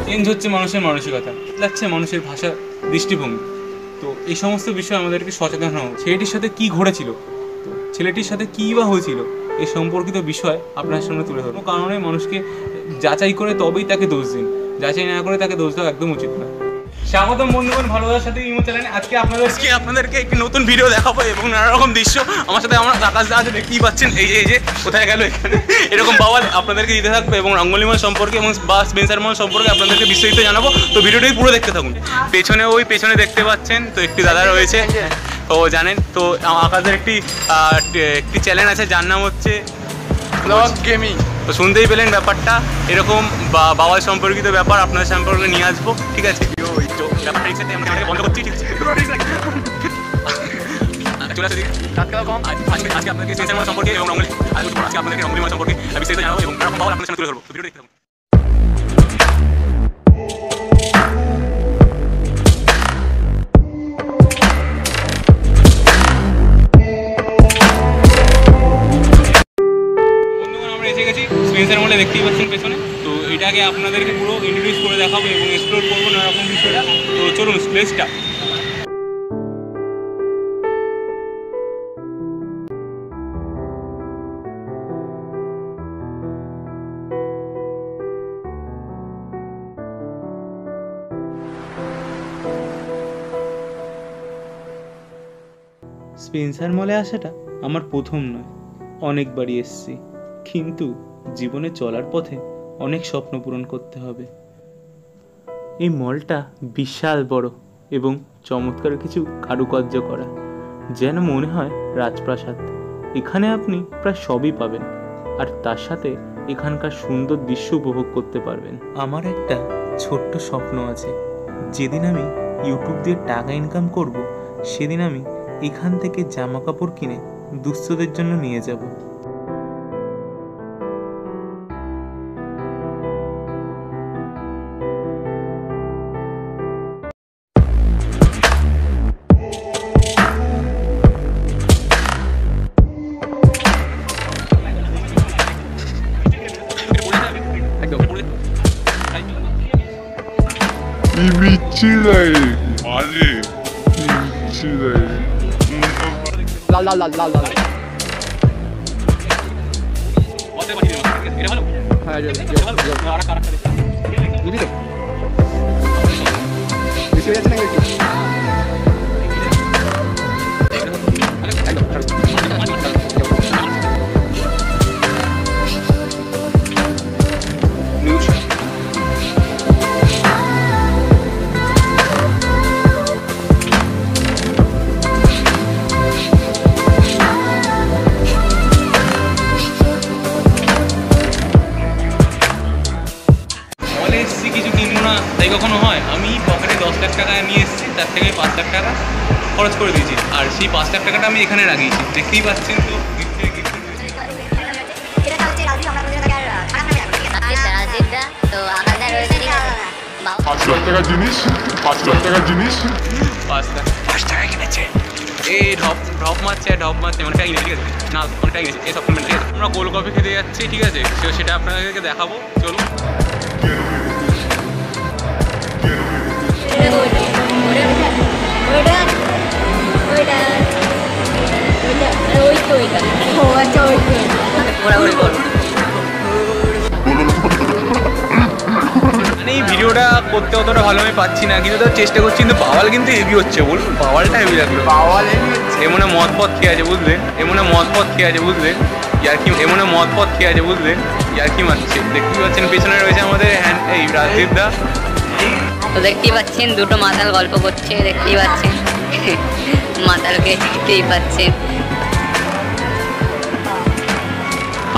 Change হচ্ছে মানুষের মানসিকতা, লাগছে মানুষের ভাষা, দৃষ্টিভঙ্গি। তো এই সমস্ত বিষয়ে আমাদেরকে সচেতন হওয়া। ছেলেটির সাথে কী ঘটেছিল, তো ছেলেটির সাথে কী বা হয়েছিল, এই সম্পর্কিত বিষয় আপনার সামনে তুলে ধরবো। কারণে মানুষকে যাচাই করে তবেই তাকে দোষ দিন, যাচাই না করে তাকে দোষ দেওয়া একদম উচিত না। স্বাগতম বন্ধুগণ ভালোবাসার সাথে ইমো চ্যানেলে। আজকে আপনাদেরকে একটি নতুন ভিডিও দেখাবো এবং নানা রকম দৃশ্য। আমার সাথে আমার আকাশ দা আছে, দেখতেই পাচ্ছেন। এই যে কোথায় গেল এখানে এরকম বাওয়াল আপনাদেরকে দিতে থাকবে এবং রঙ্গলিমল সম্পর্কে এবং বা স্পেন্সার মল সম্পর্কে আপনাদেরকে বিস্তারিত জানাবো। তো ভিডিওটি পুরো দেখতে থাকুন। পেছনে দেখতে পাচ্ছেন তো একটি দাদা রয়েছে, তো জানেন তো আকাশের একটি চ্যানেল আছে যার নাম হচ্ছে ব্লগ গেমিং। তো শুনতেই পেলেন ব্যাপারটা, এরকম বাওয়াল সম্পর্কিত ব্যাপার আপনার সম্পর্কে নিয়ে আসবো, ঠিক আছে? বন্ধ করছি, ঠিক আছে? চলে আসে আজকে আপনাদেরকে স্পেন্সার মল সম্পর্কে এবং আজকে আপনাদেরকে রঙ্গলিমল সম্পর্কে বিস্তারিত জানাবো এবং এরকম বাওয়াল আপনার সামনে তুলে ধরবো। ভিডিও দেখতে থাকুন। স্পেন্সার মলে দেখতেই পাচ্ছেন পেছনে। তো এটাকে আপনাদেরকে পুরো ইন্ট্রোডিউস করে দেখাবো এবং এক্সপ্লোর করবো নানা রকম বিষয়টা। তো চলুন প্লেসটা। স্পেন্সার মলে আসাটা আমার প্রথম নয়, অনেকবারই এসেছি, কিন্তু জীবনে চলার পথে অনেক স্বপ্ন পূরণ করতে হবে। এই মলটা বিশাল বড় এবং চমৎকার কিছু কারুকার্য করা, যেন মনে হয় রাজপ্রাসাদ। এখানে আপনি প্রায় সবই পাবেন, আর তার সাথে এখানকার সুন্দর দৃশ্য উপভোগ করতে পারবেন। আমার একটা ছোট্ট স্বপ্ন আছে, যেদিন আমি ইউটিউব দিয়ে টাকা ইনকাম করব, সেদিন আমি এখান থেকে জামা কাপড় কিনে দুস্থদের জন্য নিয়ে যাব। তাই কখনো হয়? আমি পকেটে 10 লাখ টাকা নিয়ে এসেছি, তার থেকে 5 লাখ টাকা খরচ করে দিয়েছি, আর সেই 5 লাখ টাকাটা আমি এখানে লাগিয়েছি। দেখতেই পাচ্ছেন তো পাঁচ টাকা কিনেছে। এই ঢপ মারছে অনেকটা কিনেছে, ঠিক আছে? না অনেকটা কিনেছে এই সব ঠিক আছে। আমরা কোল্ড কফি খেতে যাচ্ছি, ঠিক আছে? সেটা আপনাদেরকে দেখাবো, চলুন। এই ভিডিওটা করতে অতটা ভালো আমি পাচ্ছি না, কিন্তু তার চেষ্টা করছি। কিন্তু বাওয়াল কিন্তু হেভি হচ্ছে, বলুন বাওয়ালটা হেভি লাগলো। বাওয়াল হেভি হচ্ছে, এমন মদ পথ খেয়ে আছে বুঝলেন, ইয়ার্কি মারছে। দেখতেই পাচ্ছেন পেছনে রয়েছে আমাদের এই রাজদীপ দা। তো দেখতেই পাচ্ছেন দুটো মাতাল গল্প করছে, দেখতেই পাচ্ছেন মাতালকে দেখতেই পাচ্ছেন।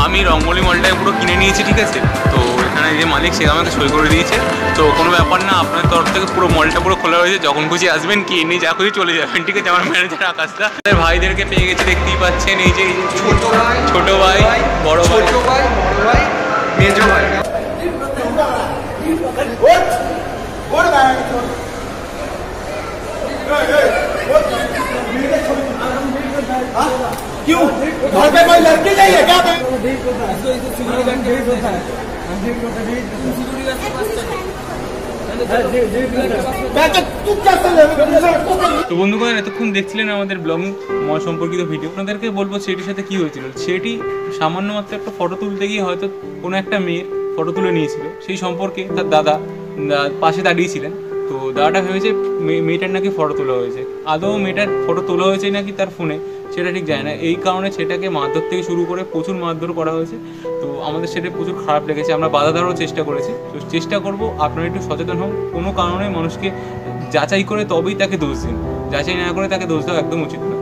আমি রঙ্গলি মলটায় পুরো কিনে নিয়েছি, ঠিক আছে? তো এখানে যে মালিক সে আমাকে সই করে দিয়েছে। তো কোনো ব্যাপার না, আপনার তরফ থেকে পুরো মলটা পুরো খোলা রয়েছে, যখন খুশি আসবেন, কি নিয়ে যা খুশি চলে যাবেন, ঠিক আছে? আমার ম্যানেজার আকাশটা ভাইদেরকে পেয়ে গেছে, দেখতেই পাচ্ছেন। এই যে ছোট ভাই, বড় ভাই, মেজো ভাই। क्यों घर पे कोई लड़की नहीं है क्या? तू कैसे তো বন্ধুগণ, এতক্ষণ দেখছিলেন আমাদের ব্লগিং মল সম্পর্কিত ভিডিও। আপনাদেরকে বলবো ছেলেটির সাথে কি হয়েছিল। ছেলেটি সামান্য মাত্র একটা ফটো তুলতে গিয়ে হয়তো কোনো একটা মেয়ের ফটো তুলে নিয়েছিল। সেই সম্পর্কে তার দাদা পাশে দাঁড়িয়েছিলেন। তো দাদাটা ভেবেছে মেয়েটার নাকি ফটো তোলা হয়েছে। আদৌ মেয়েটার ফটো তোলা হয়েছে নাকি তার ফোনে, সেটা ঠিক যায় না। এই কারণে সেটাকে মারধর থেকে শুরু করে প্রচুর মারধর করা হয়েছে। তো আমাদের সেটা প্রচুর খারাপ লেগেছে। আমরা বাধা দেওয়ারও চেষ্টা করেছি। তো চেষ্টা করব আপনারা একটু সচেতন হন। কোনো কারণে মানুষকে যাচাই করে তবেই তাকে দোষ দিন, যাচাই না করে তাকে দোষ দেওয়া একদম উচিত না।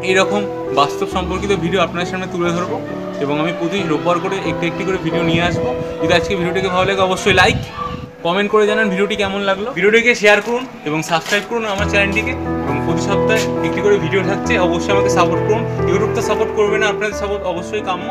এইরকম বাস্তব সম্পর্কিত ভিডিও আপনাদের সামনে তুলে ধরবো এবং আমি প্রতি রোববার করে একটি করে ভিডিও নিয়ে আসবো। যদি আজকে ভিডিওটিকে ভালো লাগে অবশ্যই লাইক কমেন্ট করে জানান ভিডিওটি কেমন লাগলো। ভিডিওটিকে শেয়ার করুন এবং সাবস্ক্রাইব করুন আমার চ্যানেলটিকে। এবং প্রতি সপ্তাহে একটি করে ভিডিও থাকছে, অবশ্যই আমাকে সাপোর্ট করুন। ইউটিউব তো সাপোর্ট করবে না, আপনাদের সাপোর্ট অবশ্যই কাম্য।